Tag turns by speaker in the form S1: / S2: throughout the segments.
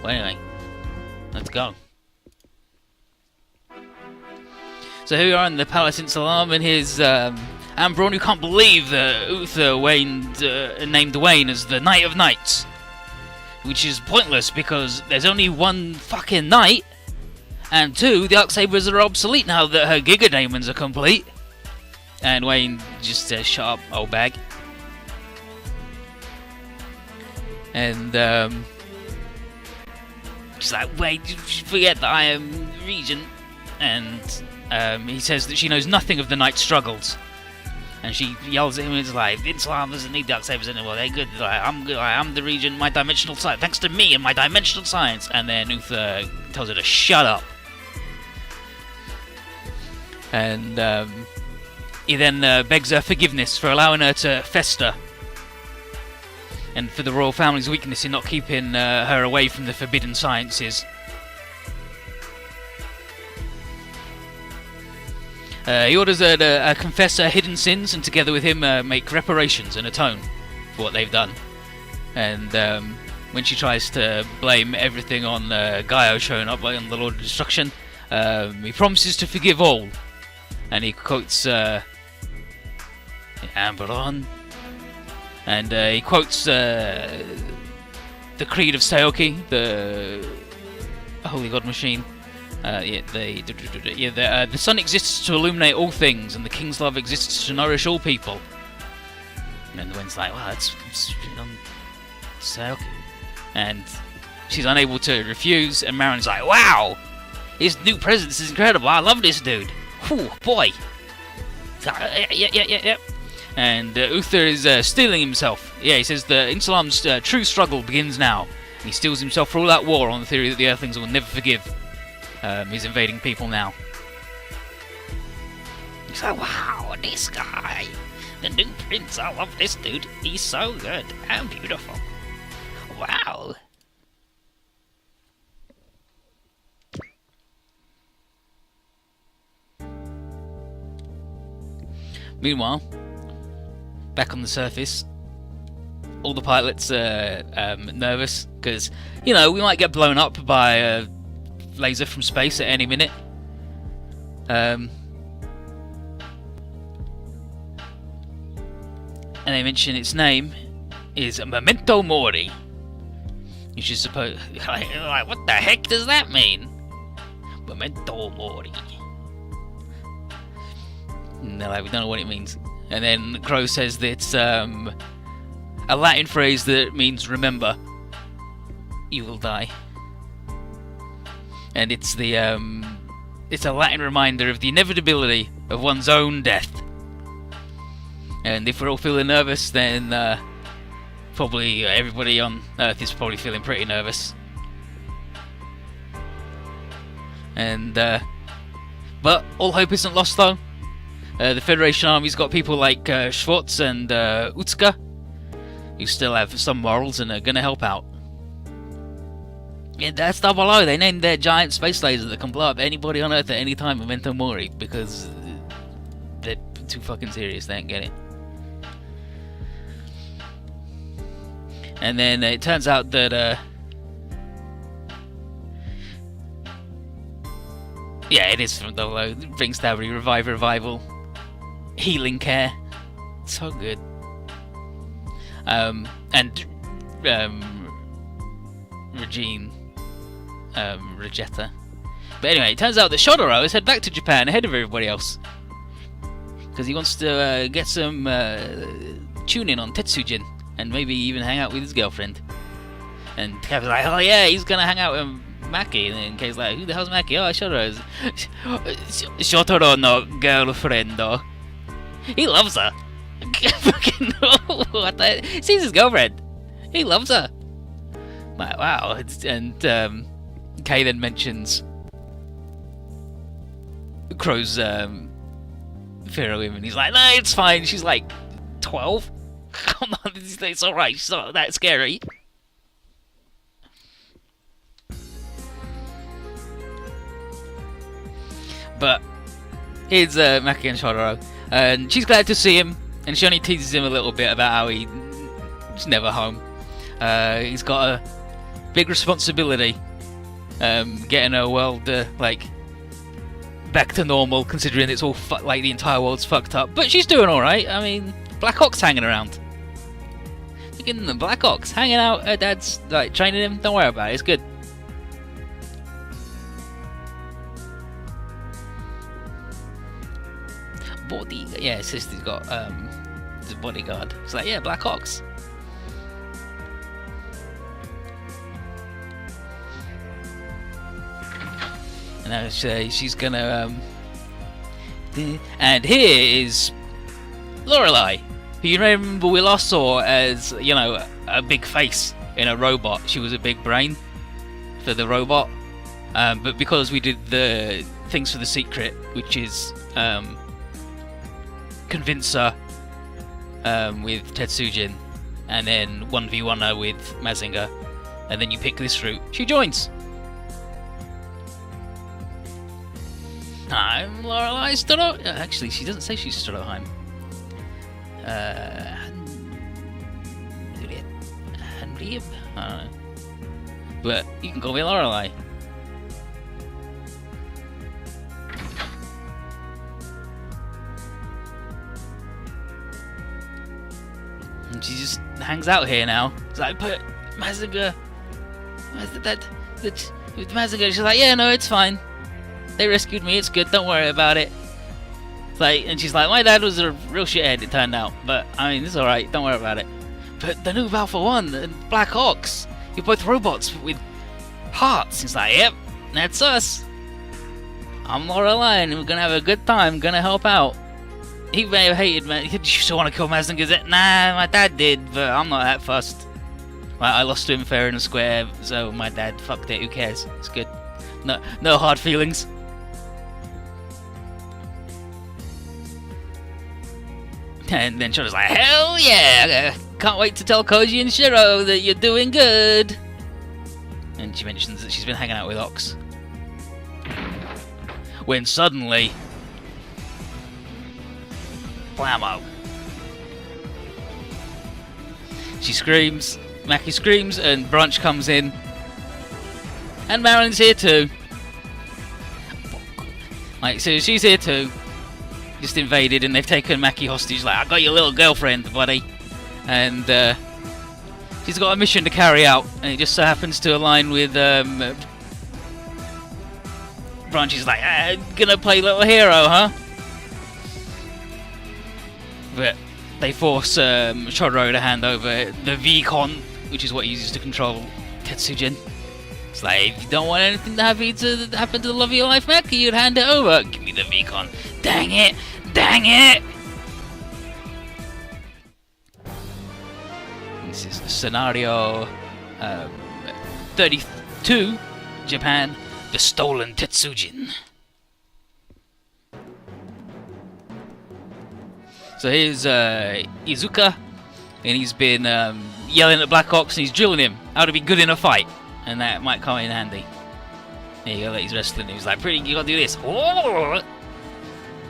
S1: Well, anyway, let's go. So here we are in the Palace in Salam, and here's Ambron, who can't believe that Uther named Wayne as the Knight of Knights. Which is pointless, because there's only one fucking knight, and two, the Arcsabers are obsolete now that her Giga Daemons are complete. And Wayne just says, shut up, old bag. And she's like, wait, you forget that I am regent. And he says that she knows nothing of the knight's struggles. And she yells at him and is like, Islam doesn't need Darksabers anymore, they're good. Like, I'm the regent, my dimensional science, thanks to me and my dimensional science. And then Uther tells her to shut up. And he then begs her forgiveness for allowing her to fester. And for the royal family's weakness in not keeping her away from the forbidden sciences. He orders her to confess her hidden sins and together with him make reparations and atone for what they've done. And when she tries to blame everything on Gaio showing up on the Lord of Destruction, he promises to forgive all. And he quotes Amberon. And he quotes the Creed of Seoki, the Holy God Machine. The sun exists to illuminate all things, and the king's love exists to nourish all people. And the wind's like, wow, that's Seoki. And she's unable to refuse, and Marin's like, wow, his new presence is incredible, I love this dude. Whew, boy. Yeah. And Uther is steeling himself. Yeah, he says the Insulam's true struggle begins now. And he steels himself for all that war on the theory that the Earthlings will never forgive. He's invading people now. He's like, wow, this guy, the new prince, I love this dude. He's so good and beautiful. Wow. Meanwhile, back on the surface, all the pilots are nervous because, you know, we might get blown up by a laser from space at any minute. And they mention its name is Memento Mori. You should suppose, like, what the heck does that mean? Memento Mori. And they're like, we don't know what it means. And then Crow says that it's a Latin phrase that means remember, you will die. And it's a Latin reminder of the inevitability of one's own death. And if we're all feeling nervous, then probably everybody on Earth is probably feeling pretty nervous. And but all hope isn't lost though. The Federation Army's got people like Schwartz and Utska, who still have some morals and are going to help out. Yeah, that's Double O. They named their giant space laser that can blow up anybody on Earth at any time Memento Mori, because they're too fucking serious, they don't get it. And then it turns out that yeah, it is from Double O. Ring Stabbery, Revival, Healing Care, so good. And Regine, Regetta. But anyway, it turns out that Shodoro has head back to Japan ahead of everybody else because he wants to get some tune-in on Tetsujin and maybe even hang out with his girlfriend. And Kevin's like, oh yeah, he's gonna hang out with Maki. And then Kei's like, who the hell's Maki? Oh, Shotoro's Shotoro no girlfriend. He loves her. Fucking what the? She's his girlfriend. He loves her. Like, wow. And Kei then mentions Crow's fear of women. He's like, no, it's fine. She's like 12. Come on, it's alright. She's not that scary. But here's Maki and Shodoro, and she's glad to see him, and she only teases him a little bit about how he's never home. He's got a big responsibility. Getting her world like back to normal, considering it's all like the entire world's fucked up. But she's doing all right. I mean, Black Ox hanging around. Again, the Black Ox hanging out. Her dad's like training him. Don't worry about it. It's good. Yeah, sister's got the bodyguard. It's like, yeah, Black Ox. And now she's gonna and here is Lorelei, who you remember we last saw as, you know, a big face in a robot. She was a big brain for the robot, but because we did the things for the secret, which is convince her with Tetsujin, and then 1v1 her with Mazinger, and then you pick this route, she joins. I'm Lorelei Stoddo. Actually, she doesn't say she's Stoddoheim. Henrieb? I don't know. But you can call me Lorelei. And she just hangs out here now. It's like, but Mazinger, with Mazinger, she's like, yeah, no, it's fine. They rescued me, it's good, don't worry about it. It's like, and she's like, my dad was a real shithead, it turned out. But, I mean, it's alright, don't worry about it. But the new Alpha 1 and Black Ox, you're both robots with hearts. He's like, yep, that's us. I'm Lorelei and we're gonna have a good time, gonna help out. He may have hated me. Did you still want to kill Mazinger? Nah, my dad did, but I'm not that fussed. Like, I lost to him fair and square, so my dad fucked it, who cares? It's good. No hard feelings. And then Shoto's like, hell yeah! Can't wait to tell Koji and Shiro that you're doing good! And she mentions that she's been hanging out with Ox. When suddenly... blammo. She screams, Maki screams, and Brunch comes in. And Marilyn's here too. Like, so she's here too. Just invaded, and they've taken Maki hostage. Like, I got your little girlfriend, buddy. And she's got a mission to carry out, and it just so happens to align with Brunch is like, gonna play little hero, huh? But they force Chodoro to hand over the V-Con, which is what he uses to control Tetsujin. It's like, if you don't want anything to happen to the love of your life, Maki, you'd hand it over. Give me the V-Con. Dang it! Dang it! This is scenario 32, Japan, the stolen Tetsujin. So here's Izuka, and he's been yelling at Black Ox, and he's drilling him how to be good in a fight, and that might come in handy. There you go, like he's wrestling. He's like, "Pretty, you gotta do this."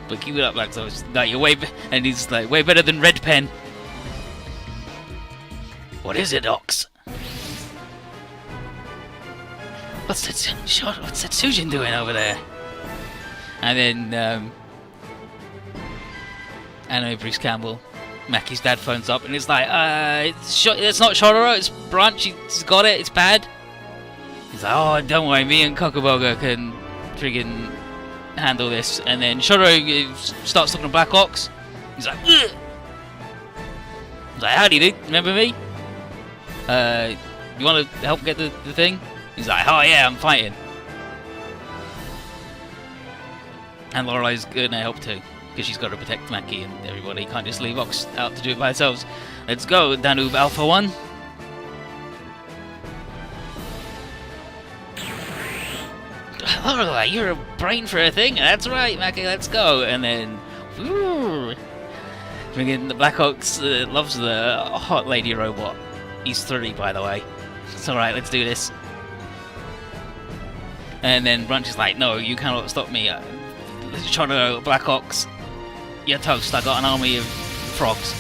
S1: But keep it up, Black Ox. Like, you're and he's like, way better than Red Pen. What is it, Ox? What's Tetsujin doing over there? And then Anime Bruce Campbell, Maki's dad, phones up and it's like, it's not Chodoro, it's Brunch, he's got it, it's bad. He's like, oh, don't worry, me and Kokoboga can friggin' handle this. And then Chodoro starts talking to Black Ox. He's like, ugh! He's like, howdy dude, remember me? You want to help get the thing? He's like, oh yeah, I'm fighting. And Lorelei's gonna help too, because she's got to protect Maki and everybody. Can't just leave Ox out to do it by themselves. Let's go, Danube Alpha 1. Lorelei, you're a brain for a thing. That's right, Maki, let's go. And then, the Black Ox loves the hot lady robot. He's 3, by the way. It's alright, let's do this. And then Brunch is like, no, you cannot stop me. Trying to Black Ox. You're toast, I got an army of frogs.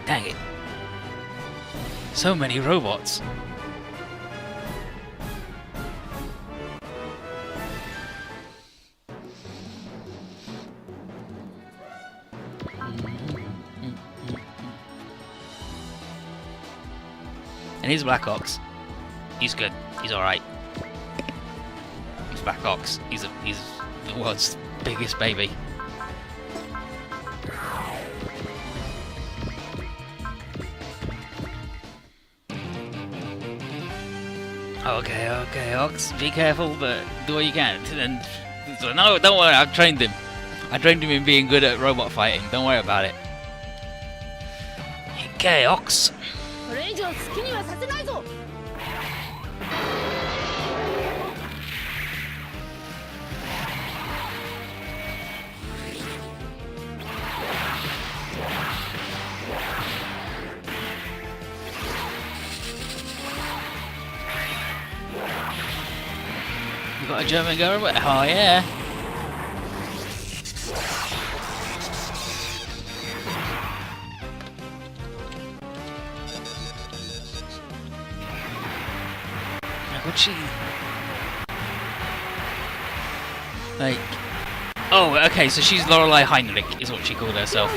S1: Dang it. So many robots. And here's Black Ox. He's good. He's alright. He's Black Ox. He's the world's biggest baby. Okay, Ox. Be careful, but do what you can. And so, no, don't worry. I've trained him. I trained him in being good at robot fighting. Don't worry about it. Okay, Ox. You got a German girl? Oh yeah. What'd she... Like... Oh, okay, so she's Lorelei Heinrich, is what she called herself.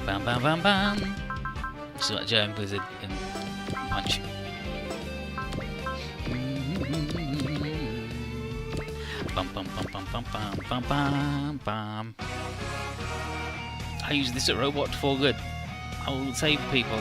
S1: Bam bam bam bam. She's got a German blizzard and punch. Bum bum bum bum bum bum bum bum bum. I use this at Robot for good. I will save people.